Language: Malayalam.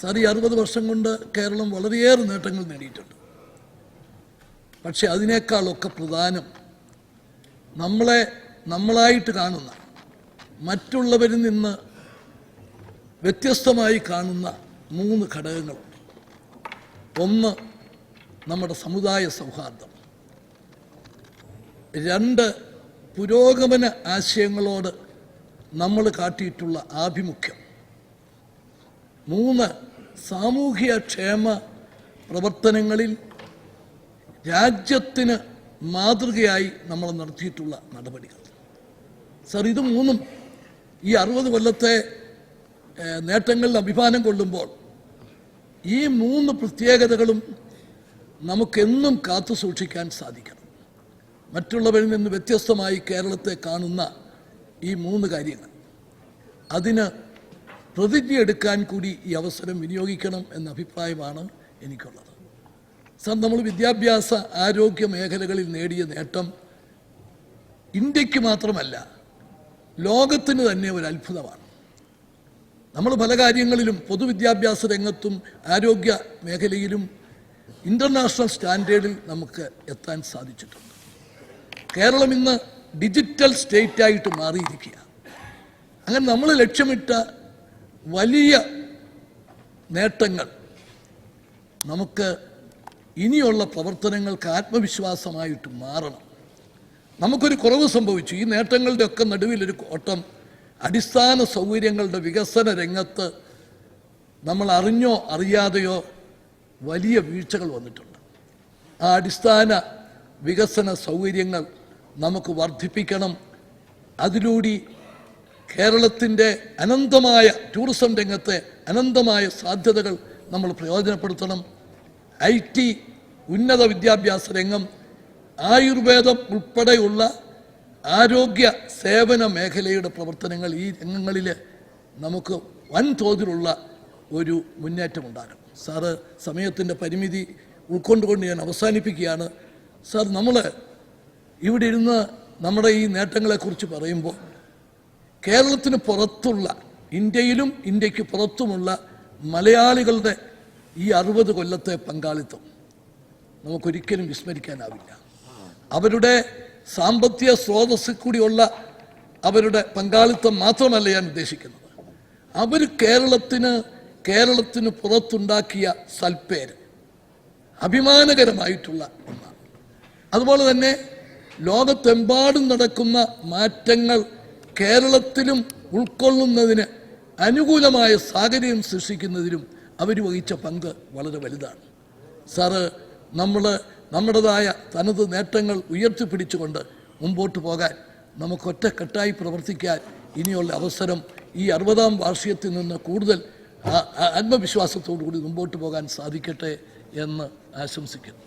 സാർ, ഈ 60 വർഷം കൊണ്ട് കേരളം വളരെയേറെ നേട്ടങ്ങൾ നേടിയിട്ടുണ്ട്. പക്ഷെ അതിനേക്കാളൊക്കെ പ്രധാനം നമ്മളായിട്ട് കാണുന്ന, മറ്റുള്ളവരിൽ നിന്ന് വ്യത്യസ്തമായി കാണുന്ന 3 ഘടകങ്ങളുണ്ട്. ഒന്ന്, നമ്മുടെ സമുദായ സൗഹാർദ്ദം. 2, പുരോഗമന ആശയങ്ങളോട് നമ്മൾ കാട്ടിയിട്ടുള്ള ആഭിമുഖ്യം. 3, സാമൂഹ്യ ക്ഷേമ പ്രവർത്തനങ്ങളിൽ രാജ്യത്തിന് മാതൃകയായി നമ്മൾ നടത്തിയിട്ടുള്ള നടപടികൾ. സർ, ഇത് 3 ഈ 60 കൊല്ലത്തെ നേട്ടങ്ങളിൽ അഭിമാനം കൊള്ളുമ്പോൾ ഈ 3 പ്രത്യേകതകളും നമുക്കെന്നും കാത്തു സൂക്ഷിക്കാൻ സാധിക്കണം. മറ്റുള്ളവരിൽ നിന്ന് വ്യത്യസ്തമായി കേരളത്തെ കാണുന്ന ഈ 3 കാര്യങ്ങൾ, അതിന് പ്രതിജ്ഞ എടുക്കാൻ കൂടി ഈ അവസരം വിനിയോഗിക്കണം എന്ന അഭിപ്രായമാണ് എനിക്കുള്ളത്. സർ, നമ്മൾ വിദ്യാഭ്യാസ ആരോഗ്യ മേഖലകളിൽ നേടിയ നേട്ടം ഇന്ത്യക്ക് മാത്രമല്ല, ലോകത്തിന് തന്നെ ഒരു അത്ഭുതമാണ്. നമ്മൾ പല കാര്യങ്ങളിലും പൊതുവിദ്യാഭ്യാസ രംഗത്തും ആരോഗ്യ മേഖലയിലും ഇൻ്റർനാഷണൽ സ്റ്റാൻഡേർഡിൽ നമുക്ക് എത്താൻ സാധിച്ചിട്ടുണ്ട്. കേരളം ഇന്ന് ഡിജിറ്റൽ സ്റ്റേറ്റായിട്ട് മാറിയിരിക്കുക. അങ്ങനെ നമ്മൾ ലക്ഷ്യമിട്ട വലിയ നേട്ടങ്ങൾ നമുക്ക് ഇനിയുള്ള പ്രവർത്തനങ്ങൾക്ക് ആത്മവിശ്വാസമായിട്ട് മാറണം. നമുക്കൊരു കുറവ് സംഭവിച്ചു. ഈ നേട്ടങ്ങളുടെ ഒക്കെ നടുവിലൊരു ഓട്ടം അടിസ്ഥാന സൗകര്യങ്ങളുടെ വികസന രംഗത്ത് നമ്മൾ അറിഞ്ഞോ അറിയാതെയോ വലിയ വീഴ്ചകൾ വന്നിട്ടുണ്ട്. ആ അടിസ്ഥാന വികസന സൗകര്യങ്ങൾ നമുക്ക് വർദ്ധിപ്പിക്കണം. അതിലൂടെ കേരളത്തിൻ്റെ അനന്തമായ ടൂറിസം രംഗത്തെ അനന്തമായ സാധ്യതകൾ നമ്മൾ പ്രയോജനപ്പെടുത്തണം. IT, ഉന്നത വിദ്യാഭ്യാസ രംഗം, ആയുർവേദം ഉൾപ്പെടെയുള്ള ആരോഗ്യ സേവന മേഖലയുടെ പ്രവർത്തനങ്ങൾ, ഈ രംഗങ്ങളിൽ നമുക്ക് വൻതോതിലുള്ള ഒരു മുന്നേറ്റമുണ്ടാകണം. സാറ്, സമയത്തിൻ്റെ പരിമിതി ഉൾക്കൊണ്ടുകൊണ്ട് ഞാൻ അവസാനിപ്പിക്കുകയാണ്. സാർ, നമ്മൾ ഇവിടെ ഇരുന്ന് നമ്മുടെ ഈ നേട്ടങ്ങളെക്കുറിച്ച് പറയുമ്പോൾ കേരളത്തിന് പുറത്തുള്ള, ഇന്ത്യയിലും ഇന്ത്യക്ക് പുറത്തുമുള്ള മലയാളികളുടെ ഈ 60 കൊല്ലത്തെ പങ്കാളിത്തം നമുക്കൊരിക്കലും വിസ്മരിക്കാനാവില്ല. അവരുടെ സാമ്പത്തിക സ്രോതസ്സിൽ കൂടിയുള്ള അവരുടെ പങ്കാളിത്തം മാത്രമല്ല ഞാൻ ഉദ്ദേശിക്കുന്നത്. അവർ കേരളത്തിന് പുറത്തുണ്ടാക്കിയ സൽപ്പേര് അഭിമാനകരമായിട്ടുള്ള ഒന്നാണ്. അതുപോലെ തന്നെ ലോകത്തെമ്പാടും നടക്കുന്ന മാറ്റങ്ങൾ കേരളത്തിലും ഉൾക്കൊള്ളുന്നതിന് അനുകൂലമായ സാഹചര്യം സൃഷ്ടിക്കുന്നതിലും അവർ വഹിച്ച പങ്ക് വളരെ വലുതാണ്. സാറ്, നമ്മുടേതായ തനത് നേട്ടങ്ങൾ ഉയർത്തിപ്പിടിച്ചുകൊണ്ട് മുമ്പോട്ട് പോകാൻ, നമുക്ക് ഒറ്റക്കെട്ടായി പ്രവർത്തിക്കാൻ ഇനിയുള്ള അവസരം ഈ 60ാം വാർഷികത്തിൽ നിന്ന് കൂടുതൽ ആത്മവിശ്വാസത്തോടു കൂടി മുമ്പോട്ട് പോകാൻ സാധിക്കട്ടെ എന്ന് ആശംസിക്കുന്നു.